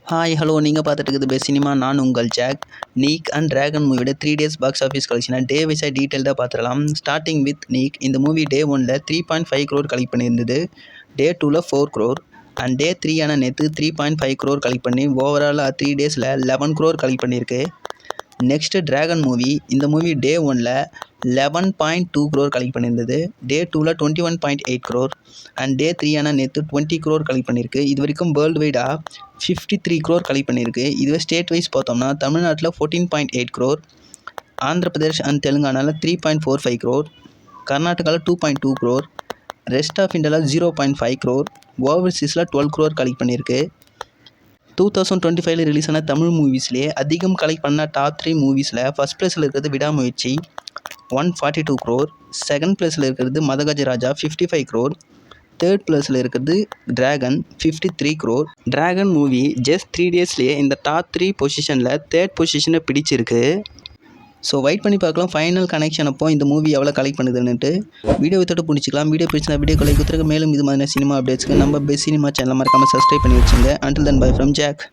Hi hello நீங்கள் பார்த்துட்டு இருக்குது பெஸ்ட் சினிமா. நான் உங்கள் ஜாக். நீக் அண்ட் டிராகன் மூவியோட 3 days பாக்ஸ் ஆஃபீஸ் கலெக்ஷனை டே வைஸாக டீட்டெயில்டாக பார்த்துடலாம். Starting with NEEK. இந்த மூவி டே 1ல் 3.5 crore கலெக்ட் பண்ணியிருந்தது. டே 2ல் 4 crore அண்ட் டே 3 நேற்று 3.5 crore கலெக்ட் பண்ணி ஓவராலாக 3 daysல 11 crore கலெக்ட் பண்ணியிருக்கு. Next dragon movie. இந்த மூவி டே 1ல் 11.2 crore கலெக்ட் பண்ணியிருந்தது. டே 2ல் 21.8 crore அண்ட் டே 3 நேற்று 20 crore கலெக்ட் பண்ணியிருக்கு. இது வரைக்கும் வேர்ல்டு வைடாக 53 crore கலெக்ட் பண்ணியிருக்கு. இதுவே ஸ்டேட் வைஸ் பார்த்தோம்னா தமிழ்நாட்டில் 14.8 crore, ஆந்திர பிரதேஷ் அண்ட் தெலுங்கானாவில் 3.45 crore, கர்நாடகாவில் 2.2 crore, ரெஸ்ட் ஆஃப் இந்தியாவில் 0.5 crore, ஓவர்சீஸில் 12 crore கலெக்ட் பண்ணியிருக்கு. 2025 ரிலீஸ் ஆன தமிழ் மூவிஸ்லேயே அதிகம் கலெக்ட் பண்ண டாப் 3 மூவிஸில் ஃபஸ்ட் பிளேஸில் இருக்கிறது விடாமுயற்சி 142 crore, செகண்ட் பிளேஸில் இருக்கிறது மதகஜராஜா 55 crore, தேர்ட் பிளேஸில் இருக்கிறது dragon 53 crore. Dragon movie just 3 daysலேயே இந்த டாப் 3 பொசிஷனில் தேர்ட் பொசிஷனை பிடிச்சிருக்கு. ஸோ வெயிட் பண்ணி பார்க்கலாம் ஃபைனல் கனெக்ஷன் அப்போ இந்த மூவி எவ்வளோ கலெக்ட் பண்ணுதுன்னுட்டு. வீடியோ வித்தோட பிடிச்சிக்கலாம். வீடியோ பிடிச்சினா வீடியோ கொலை குத்துருக்க. மேலும் இது மாதிரி சினிமா அப்டேட்ஸ்க்கு நம்ம பெஸ்ட் சினிமா சேனலை மறக்காமல் சப்ஸ்கிரைப் பண்ணி வச்சுங்க. Until then bye from jack.